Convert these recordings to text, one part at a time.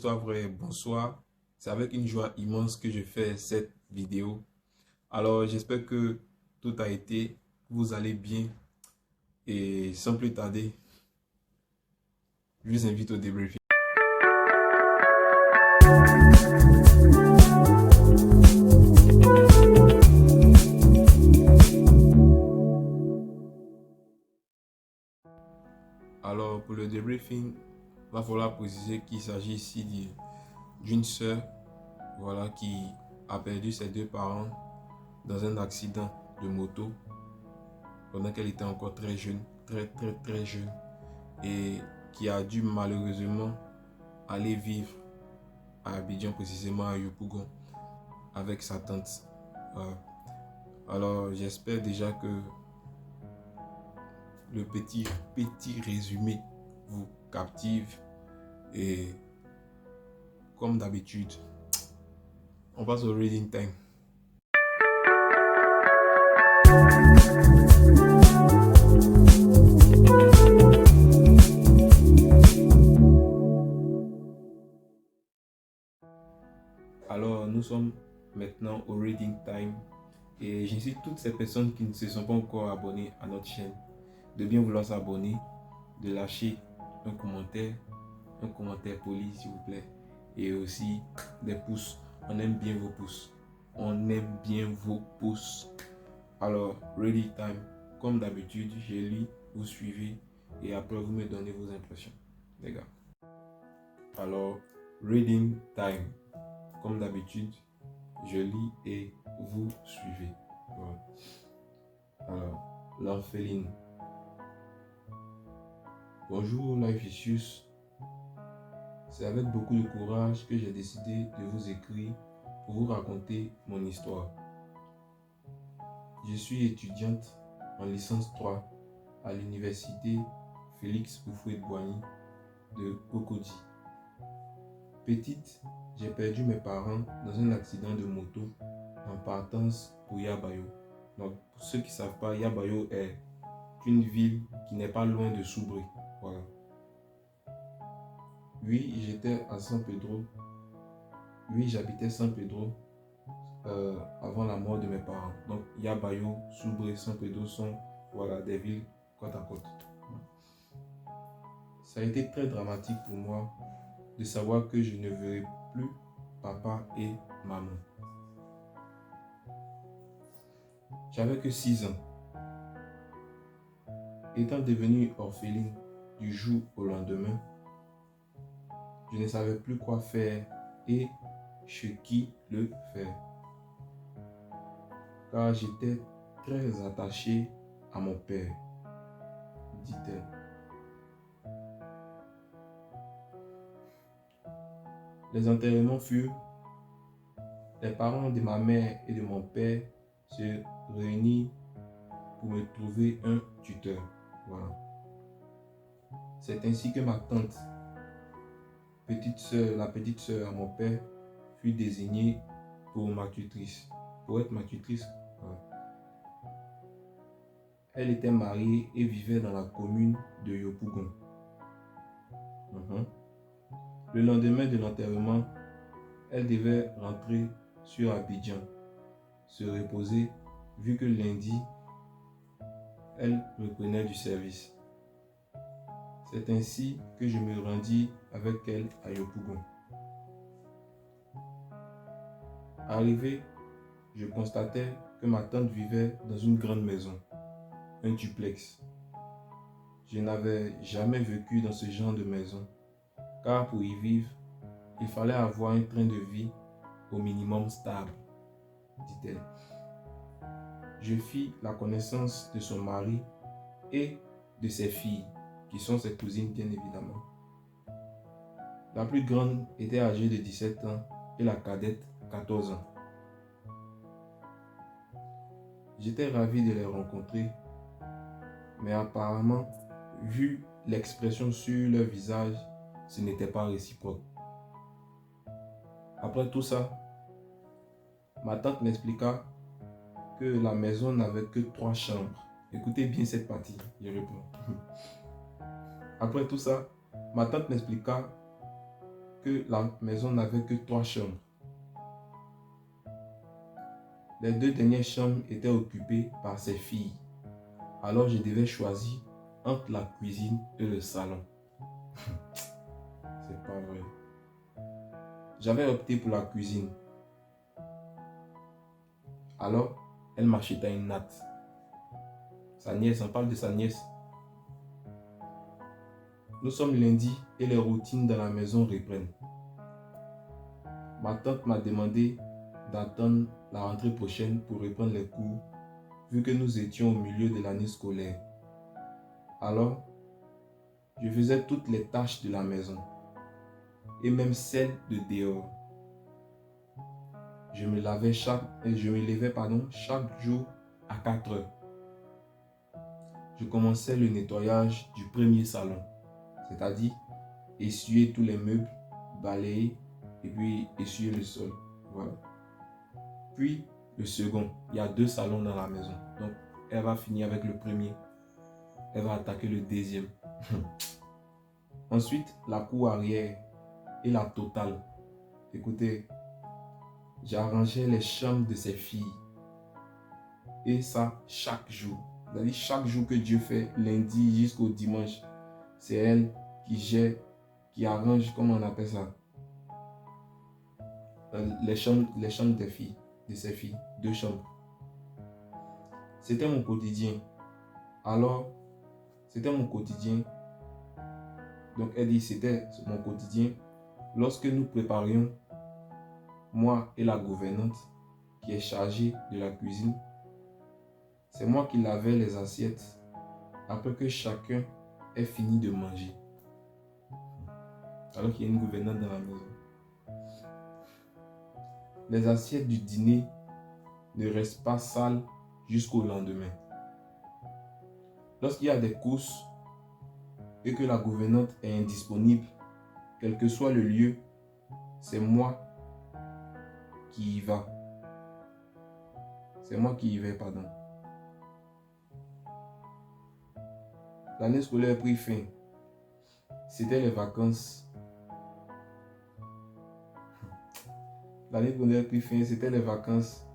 histoire vraie, bonsoir. C'est avec une joie immense que je fais cette vidéo. Alors, j'espère que tout a été, vous allez bien. Et sans plus tarder, je vous invite au débriefing. Alors, pour le débriefing, il va falloir préciser qu'il s'agit ici d'une sœur, voilà, qui a perdu ses deux parents dans un accident de moto pendant qu'elle était encore très jeune, très jeune, et qui a dû malheureusement aller vivre à Abidjan, précisément à Yopougon, avec sa tante. Voilà. Alors, j'espère déjà que le petit résumé vous captive et comme d'habitude, on passe au reading time. Alors, nous sommes maintenant au reading time et j'incite toutes ces personnes qui ne se sont pas encore abonnées à notre chaîne de bien vouloir s'abonner, de lâcher un commentaire poli s'il vous plaît, et aussi des pouces. On aime bien vos pouces. On aime bien vos pouces. Alors, reading time, comme d'habitude, je lis, vous suivez et après vous me donnez vos impressions, les gars. Alors, reading time, comme d'habitude, je lis et vous suivez. Voilà. Alors, l'orpheline. Bonjour Life Issues. C'est avec beaucoup de courage que j'ai décidé de vous écrire pour vous raconter mon histoire. Je suis étudiante en licence 3 à l'université Félix Houphouët-Boigny de Cocody. Petite, j'ai perdu mes parents dans un accident de moto en partance pour Yabayo. Donc, pour ceux qui ne savent pas, Yabayo est une ville qui n'est pas loin de Soubré. Voilà. Oui, j'étais à San Pedro. Oui, j'habitais San Pedro avant la mort de mes parents. Donc, Yabayo, Soubré, San Pedro sont des villes côte à côte. Ça a été très dramatique pour moi de savoir que je ne verrai plus papa et maman. J'avais que 6 ans. Étant devenue orpheline du jour au lendemain, je ne savais plus quoi faire et chez qui le faire. Car j'étais très attaché à mon père, dit-elle. Les enterrements furent, les parents de ma mère et de mon père se réunirent pour me trouver un tuteur. Voilà. C'est ainsi que ma tante, la petite sœur à mon père, fut désignée pour être ma tutrice. Voilà. Elle était mariée et vivait dans la commune de Yopougon. Le lendemain de l'enterrement, elle devait rentrer sur Abidjan, se reposer, vu que lundi, elle reprenait du service. C'est ainsi que je me rendis avec elle à Yopougon. Arrivé, je constatais que ma tante vivait dans une grande maison, un duplex. Je n'avais jamais vécu dans ce genre de maison, car pour y vivre, il fallait avoir un train de vie au minimum stable, dit-elle. Je fis la connaissance de son mari et de ses filles, qui sont ses cousines bien évidemment. La plus grande était âgée de 17 ans et la cadette 14 ans. J'étais ravi de les rencontrer, mais apparemment, vu l'expression sur leur visage, ce n'était pas réciproque. Après tout ça, ma tante m'expliqua que la maison n'avait que 3 chambres. Écoutez bien cette partie, je réponds. Après tout ça, ma tante m'expliqua que la maison n'avait que 3 chambres. Les 2 dernières chambres étaient occupées par ses filles. Alors je devais choisir entre la cuisine et le salon. C'est pas vrai. J'avais opté pour la cuisine. Alors, elle m'acheta une natte. Sa nièce, on parle de sa nièce. Nous sommes lundi et les routines dans la maison reprennent. Ma tante m'a demandé d'attendre la rentrée prochaine pour reprendre les cours, vu que nous étions au milieu de l'année scolaire. Alors, je faisais toutes les tâches de la maison, et même celles de dehors. Je me levais chaque jour à 4 heures. Je commençais le nettoyage du premier salon, c'est-à-dire essuyer tous les meubles, balayer et puis essuyer le sol. Voilà. Puis le second, il y a 2 salons dans la maison. Donc elle va finir avec le premier. Elle va attaquer le deuxième. Ensuite, la cour arrière et la totale. Écoutez, j'arrangeais les chambres de ses filles. Et ça, chaque jour. C'est-à-dire chaque jour que Dieu fait, lundi jusqu'au dimanche, c'est elle qui gère, qui arrange, comment on appelle ça, les chambres des filles, de ses filles, 2 chambres. C'était mon quotidien. Alors, c'était mon quotidien. Donc, elle dit, c'était mon quotidien. Lorsque nous préparions, moi et la gouvernante, qui est chargée de la cuisine, c'est moi qui lavais les assiettes après que chacun ait fini de manger. Alors qu'il y a une gouvernante dans la maison. Les assiettes du dîner ne restent pas sales jusqu'au lendemain. Lorsqu'il y a des courses et que la gouvernante est indisponible, quel que soit le lieu, c'est moi qui y va. C'est moi qui y vais, pardon. L'année scolaire a pris fin. C'était les vacances. L'année scolaire a pris fin, c'était les vacances.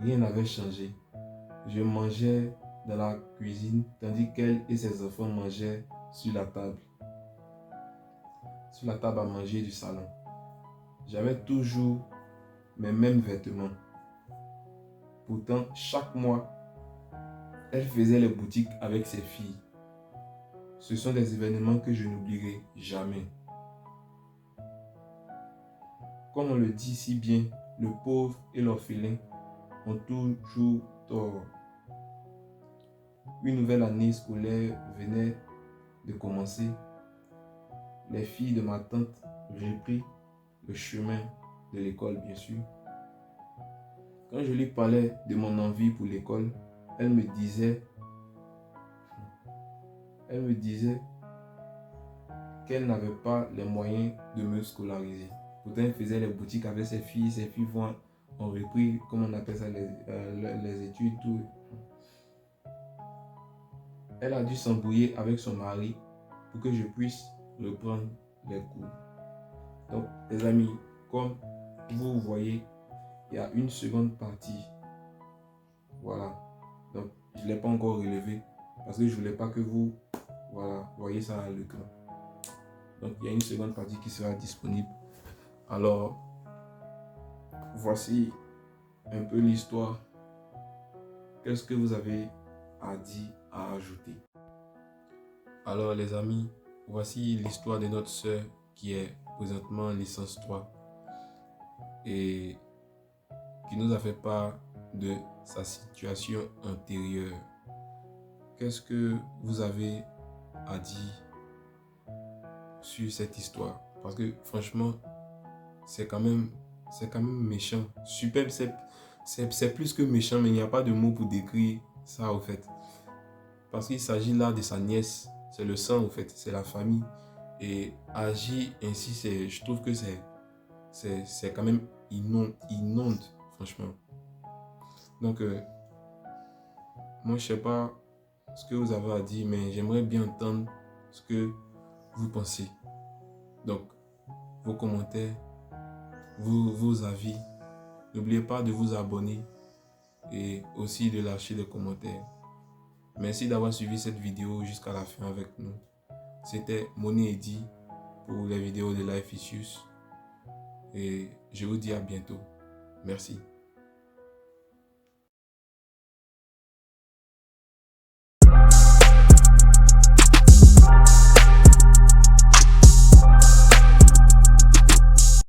Rien n'avait changé. Je mangeais dans la cuisine, tandis qu'elle et ses enfants mangeaient sur la table. Sur la table à manger du salon. J'avais toujours mes mêmes vêtements. Pourtant, chaque mois, elle faisait les boutiques avec ses filles. Ce sont des événements que je n'oublierai jamais. Comme on le dit si bien, le pauvre et l'orphelin ont toujours tort. Une nouvelle année scolaire venait de commencer. Les filles de ma tante reprirent le chemin de l'école, bien sûr. Quand je lui parlais de mon envie pour l'école, elle me disait qu'elle n'avait pas les moyens de me scolariser. Pourtant, elle faisait les boutiques avec ses filles ont repris, comment on appelle ça, les études, tout. Elle a dû s'embrouiller avec son mari pour que je puisse reprendre les cours. Donc, les amis, comme vous voyez, il y a une seconde partie. Voilà. Donc, je ne l'ai pas encore relevé parce que je ne voulais pas que vous voyez ça à l'écran. Donc, il y a une seconde partie qui sera disponible. Alors, voici un peu l'histoire. Qu'est-ce que vous avez à dire, à ajouter? Alors, les amis, voici l'histoire de notre sœur qui est présentement en licence 3 et qui nous a fait part de sa situation antérieure. Qu'est-ce que vous avez à dire sur cette histoire? Parce que franchement, c'est quand même méchant. Super, c'est plus que méchant, mais il n'y a pas de mots pour décrire ça au fait. Parce qu'il s'agit là de sa nièce, c'est le sang au fait, c'est la famille. Et agir ainsi, je trouve que c'est quand même inonde, franchement. Donc, moi, je ne sais pas ce que vous avez à dire, mais j'aimerais bien entendre ce que vous pensez. Donc, vos commentaires, vos avis. N'oubliez pas de vous abonner et aussi de lâcher des commentaires. Merci d'avoir suivi cette vidéo jusqu'à la fin avec nous. C'était Moni Eddy pour les vidéos de Life Issues et je vous dis à bientôt. Merci.